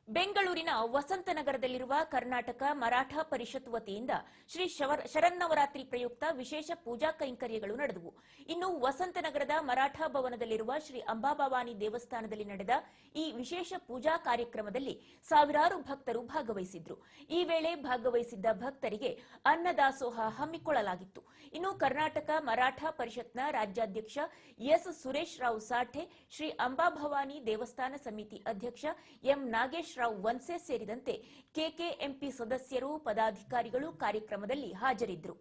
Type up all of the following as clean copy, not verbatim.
ಬೆಂಗಳೂರಿನ ವಸಂತನಗರದಲ್ಲಿರುವ ಕರ್ನಾಟಕ ಮರಾಠ ಪರಿಷತ್ ವತಿಯಿಂದ ಶ್ರೀ ಶರನ್ನವರಾತ್ರಿ ಪ್ರಯುಕ್ತ ವಿಶೇಷ ಪೂಜಾ ಕೈಂಕರ್ಯಗಳು ನಡೆದವು. ಇನ್ನು ವಸಂತನಗರದ ಮರಾಠ ಭವನದಲ್ಲಿರುವ ಶ್ರೀ ಅಂಬಾಭವಾನಿ ದೇವಸ್ಥಾನದಲ್ಲಿ ನಡೆದ ಈ ವಿಶೇಷ ಪೂಜಾ ಕಾರ್ಯಕ್ರಮದಲ್ಲಿ ಸಾವಿರಾರು ಭಕ್ತರು ಭಾಗವಹಿಸಿದ್ರು. ಈ ವೇಳೆ ಭಾಗವಹಿಸಿದ್ದ ಭಕ್ತರಿಗೆ ಅನ್ನದಾಸೋಹ ಹಮ್ಮಿಕೊಳ್ಳಲಾಗಿತ್ತು. ಇನ್ನು ಕರ್ನಾಟಕ ಮರಾಠ ಪರಿಷತ್ನ ರಾಜ್ಯಾಧ್ಯಕ್ಷ ಎಸ್ ಸುರೇಶ್ ರಾವ್ ಸಾಠೆ, ಶ್ರೀ ಅಂಬಾಭವಾನಿ ದೇವಸ್ಥಾನ ಸಮಿತಿ ಅಧ್ಯಕ್ಷ ಎಂ ನಾಗೇಶ್ ರಾವ್ ವನ್ಸೆ ಸೇರಿದಂತೆ ಕೆಕೆಎಂಪಿ ಸದಸ್ಯರು, ಪದಾಧಿಕಾರಿಗಳು ಕಾರ್ಯಕ್ರಮದಲ್ಲಿ ಹಾಜರಿದ್ದರು.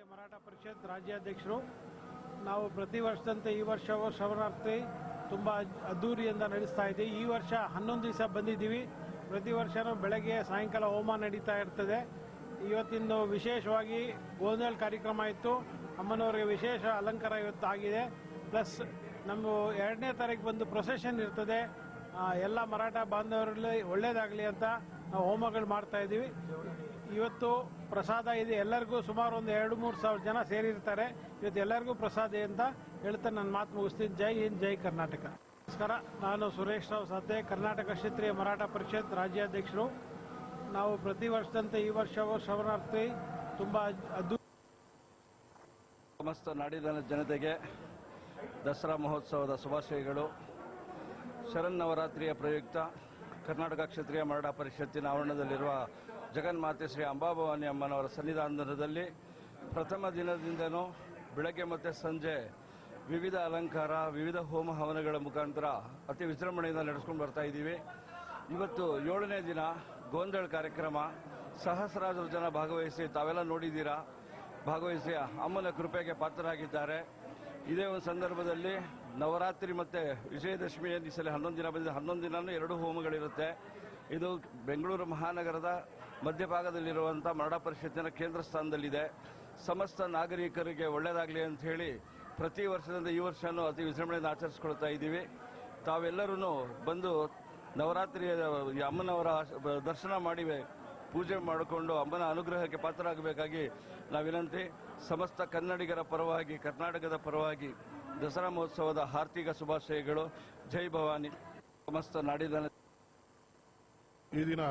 ಮರಾಠ ಪರಿಷತ್ ರಾಜ್ಯಾಧ್ಯಕ್ಷರು. ನಾವು ಪ್ರತಿ ವರ್ಷದಂತೆ ಈ ವರ್ಷವೂ ಶರನ್ನವರಾತ್ರಿ ತುಂಬ ಅದ್ದೂರಿಯಿಂದ ನಡೆಸ್ತಾ ಇದ್ದೀವಿ. ಈ ವರ್ಷ 11 ದಿವಸ ಬಂದಿದ್ದೀವಿ. ಪ್ರತಿ ವರ್ಷವೂ ಬೆಳಗ್ಗೆ ಸಾಯಂಕಾಲ ಹೋಮ ನಡೀತಾ ಇರ್ತದೆ. ಇವತ್ತಿಂದು ವಿಶೇಷವಾಗಿ ಗೋಂದಲ್ ಕಾರ್ಯಕ್ರಮ ಇತ್ತು. ಅಮ್ಮನವರಿಗೆ ವಿಶೇಷ ಅಲಂಕಾರ ಇವತ್ತು ಆಗಿದೆ. ಪ್ಲಸ್ ನಮ್ಮ 2ನೇ ತಾರೀಕು ಬಂದು ಪ್ರೊಸೆಷನ್ ಇರ್ತದೆ. ಎಲ್ಲ ಮರಾಠ ಬಾಂಧವರಲ್ಲಿ ಒಳ್ಳೇದಾಗಲಿ ಅಂತ ನಾವು ಹೋಮಗಳು ಮಾಡ್ತಾ ಇದ್ದೀವಿ. ಇವತ್ತು ಪ್ರಸಾದ ಇದೆ. ಎಲ್ಲರಿಗೂ ಸುಮಾರು ಒಂದು 2-3 ಸಾವಿರ ಜನ ಸೇರಿರ್ತಾರೆ. ಇವತ್ತು ಎಲ್ಲರಿಗೂ ಪ್ರಸಾದ ಅಂತ ಹೇಳ್ತಾ ನನ್ನ ಮಾತು ಮುಗಿಸ್ತೀನಿ. ಜೈ ಹಿಂದ್, ಜೈ ಕರ್ನಾಟಕ. ನಮಸ್ಕಾರ, ನಾನು ಸುರೇಶ್ ರಾವ್ ಸಾತೆ, ಕರ್ನಾಟಕ ಕ್ಷೇತ್ರೀಯ ಮರಾಠ ಪರಿಷತ್ ರಾಜ್ಯಾಧ್ಯಕ್ಷರು. ನಾವು ಪ್ರತಿ ವರ್ಷದಂತೆ ಈ ವರ್ಷವೂ ಶರನ್ನವರಾತ್ರಿ ತುಂಬ ಸಮಸ್ತ ನಾಡಿನ ಜನತೆಗೆ ದಸರಾ ಮಹೋತ್ಸವದ ಶುಭಾಶಯಗಳು. ಶರನ್ನವರಾತ್ರಿಯ ಪ್ರಯುಕ್ತ ಕರ್ನಾಟಕ ಕ್ಷೇತ್ರೀಯ ಮರಾಠ ಪರಿಷತ್ತಿನ ಆವರಣದಲ್ಲಿರುವ ಜಗನ್ಮಾತೆ ಶ್ರೀ ಅಂಬಾಭವಾನಿ ಅಮ್ಮನವರ ಸನ್ನಿಧಾನದಲ್ಲಿ ಪ್ರಥಮ ದಿನದಿಂದನೂ ಬೆಳಗ್ಗೆ ಮತ್ತು ಸಂಜೆ ವಿವಿಧ ಅಲಂಕಾರ, ವಿವಿಧ ಹೋಮ ಹವನಗಳ ಮುಖಾಂತರ ಅತಿ ವಿಜೃಂಭಣೆಯಿಂದ ನಡೆಸ್ಕೊಂಡು ಬರ್ತಾ ಇದ್ದೀವಿ. ಇವತ್ತು 7ನೇ ದಿನ ಗೋಂದಲ್ ಕಾರ್ಯಕ್ರಮ. ಸಹಸ್ರಾರು ಜನ ಭಾಗವಹಿಸಿ, ತಾವೆಲ್ಲ ನೋಡಿದ್ದೀರಾ, ಭಾಗವಹಿಸಿ ಅಮ್ಮನ ಕೃಪೆಗೆ ಪಾತ್ರರಾಗಿದ್ದಾರೆ. ಇದೇ ಒಂದು ಸಂದರ್ಭದಲ್ಲಿ ನವರಾತ್ರಿ ಮತ್ತು ವಿಜಯದಶಮಿ ಈ ಸಲ 11 ದಿನ ಬಂದಿದೆ. 11 ದಿನವೂ 2 ಹೋಮಗಳಿರುತ್ತೆ. ಇದು ಬೆಂಗಳೂರು ಮಹಾನಗರದ ಮಧ್ಯಭಾಗದಲ್ಲಿರುವಂಥ ಮರಾಠ ಪರಿಷತ್ತಿನ ಕೇಂದ್ರ ಸ್ಥಾನದಲ್ಲಿದೆ. ಸಮಸ್ತ ನಾಗರಿಕರಿಗೆ ಒಳ್ಳೆಯದಾಗಲಿ ಅಂತ ಹೇಳಿ ಪ್ರತಿ ವರ್ಷದಿಂದ ಈ ವರ್ಷನೂ ಅತಿ ವಿಜೃಂಭಣೆಯಿಂದ ಆಚರಿಸ್ಕೊಳ್ತಾ ಇದ್ದೀವಿ. ತಾವೆಲ್ಲರೂ ಬಂದು ನವರಾತ್ರಿಯ ಈ ಅಮ್ಮನವರ ದರ್ಶನ ಮಾಡಿ ಪೂಜೆ ಮಾಡಿಕೊಂಡು ಅಮ್ಮನ ಅನುಗ್ರಹಕ್ಕೆ ಪಾತ್ರರಾಗಬೇಕಾಗಿ ನಾವು ವಿನಂತಿ. ಸಮಸ್ತ ಕನ್ನಡಿಗರ ಪರವಾಗಿ, ಕರ್ನಾಟಕದ ಪರವಾಗಿ ದಸರಾ ಮಹೋತ್ಸವದ ಹಾರ್ದಿಕ ಶುಭಾಶಯಗಳು. ಜೈ ಭವಾನಿ. ಸಮಸ್ತ ನಾಡಿನ ಈ ದಿನ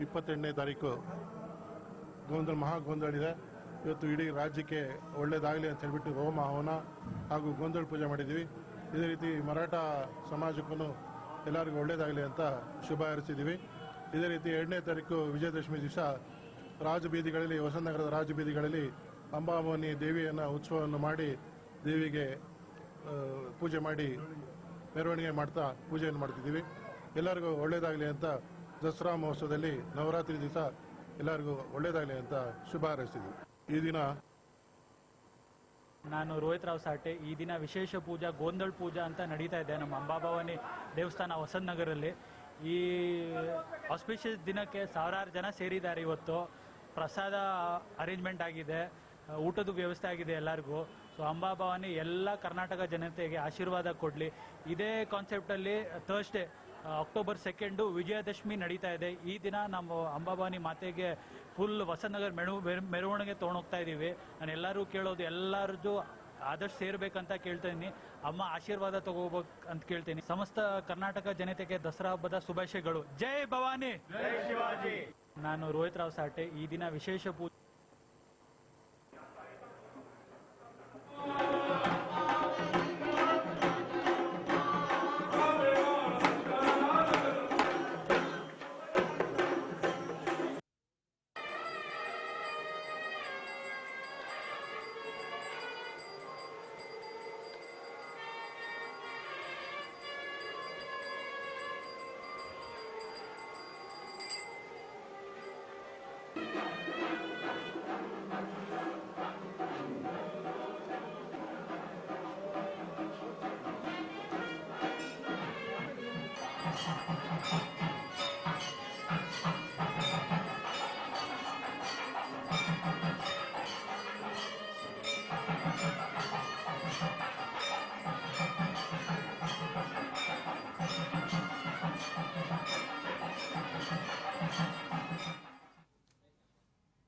28ನೇ ತಾರೀಕು ಮಹಾ ಗೋಂದಳ ಇದೆ. ಇವತ್ತು ಇಡೀ ರಾಜ್ಯಕ್ಕೆ ಒಳ್ಳೆಯದಾಗಲಿ ಅಂತ ಹೇಳ್ಬಿಟ್ಟು ಹೋಮ ಹವನ ಹಾಗೂ ಗೋಂದಳ ಪೂಜೆ ಮಾಡಿದ್ದೀವಿ. ಇದೇ ರೀತಿ ಮರಾಠ ಸಮಾಜಕ್ಕೂ ಎಲ್ಲರಿಗೂ ಒಳ್ಳೆಯದಾಗಲಿ ಅಂತ ಶುಭ ಹಾರೈಸಿದ್ದೀವಿ. ಇದೇ ರೀತಿ 2ನೇ ತಾರೀಕು ವಿಜಯದಶಮಿ ದಿವಸ ರಾಜಬೀದಿಗಳಲ್ಲಿ, ಹೊಸನಗರದ ರಾಜಬೀದಿಗಳಲ್ಲಿ ಅಂಬಾಭವಾನಿ ದೇವಿಯನ್ನು ಉತ್ಸವವನ್ನು ಮಾಡಿ ದೇವಿಗೆ ಪೂಜೆ ಮಾಡಿ ಮೆರವಣಿಗೆ ಮಾಡ್ತಾ ಪೂಜೆಯನ್ನು ಮಾಡ್ತಿದ್ದೀವಿ. ಎಲ್ಲರಿಗೂ ಒಳ್ಳೆಯದಾಗಲಿ ಅಂತ ದಸರಾ ಮಹೋತ್ಸವದಲ್ಲಿ ನವರಾತ್ರಿ ದಿವಸ ಎಲ್ಲರಿಗೂ ಒಳ್ಳೆಯದಾಗಲಿ ಅಂತ ಶುಭ ಹಾರೈಸ್ತಿದ್ದೀವಿ. ಈ ದಿನ ನಾನು ರೋಹಿತ್ ರಾವ್ ಸಾಟೆ. ಈ ದಿನ ವಿಶೇಷ ಪೂಜಾ ಗೋಂದಳ್ ಪೂಜಾ ಅಂತ ನಡೀತಾ ಇದೆ ನಮ್ಮ ಅಂಬಾಭವಾನಿ ದೇವಸ್ಥಾನ ಹೊಸನಗರಲ್ಲಿ. ಈ ಆಸ್ಪಿಷಿಯಸ್ ದಿನಕ್ಕೆ ಸಾವಿರಾರು ಜನ ಸೇರಿದ್ದಾರೆ. ಇವತ್ತು ಪ್ರಸಾದ ಅರೇಂಜ್ಮೆಂಟ್ ಆಗಿದೆ, ಊಟದ ವ್ಯವಸ್ಥೆ ಆಗಿದೆ ಎಲ್ಲರಿಗೂ. ಸೊ ಅಂಬಾಭವಾನಿ ಎಲ್ಲ ಕರ್ನಾಟಕ ಜನತೆಗೆ ಆಶೀರ್ವಾದ ಕೊಡಲಿ. ಇದೇ ಕಾನ್ಸೆಪ್ಟಲ್ಲಿ ಥರ್ಸ್ಡೇ ಅಕ್ಟೋಬರ್ 2 ವಿಜಯದಶಮಿ ನಡೀತಾ ಇದೆ. ಈ ದಿನ ನಮ್ಮ ಅಂಬಾಭವಾನಿ ಮಾತೆಗೆ ಫುಲ್ ಹೊಸನಗರ ಮೆರವಣಿಗೆ ತೊಗೊಂಡೋಗ್ತಾ ಇದ್ದೀವಿ. ನಾನು ಎಲ್ಲರೂ ಕೇಳೋದು ಎಲ್ಲರದ್ದು ಆದಷ್ಟು ಸೇರ್ಬೇಕಂತ ಕೇಳ್ತಾ ಇದ್ದೀನಿ. ಅಮ್ಮ ಆಶೀರ್ವಾದ ತಗೋಬೇಕು ಅಂತ ಕೇಳ್ತೀನಿ. ಸಮಸ್ತ ಕರ್ನಾಟಕ ಜನತೆಗೆ ದಸರಾ ಹಬ್ಬದ ಶುಭಾಶಯಗಳು. ಜೈ ಭವಾನಿ, ಜೈ ಶಿವಾಜಿ. ನಾನು ರೋಹಿತ್ ರಾವ್ ಸಾಟೆ. ಈ ದಿನ ವಿಶೇಷ ಪೂಜೆ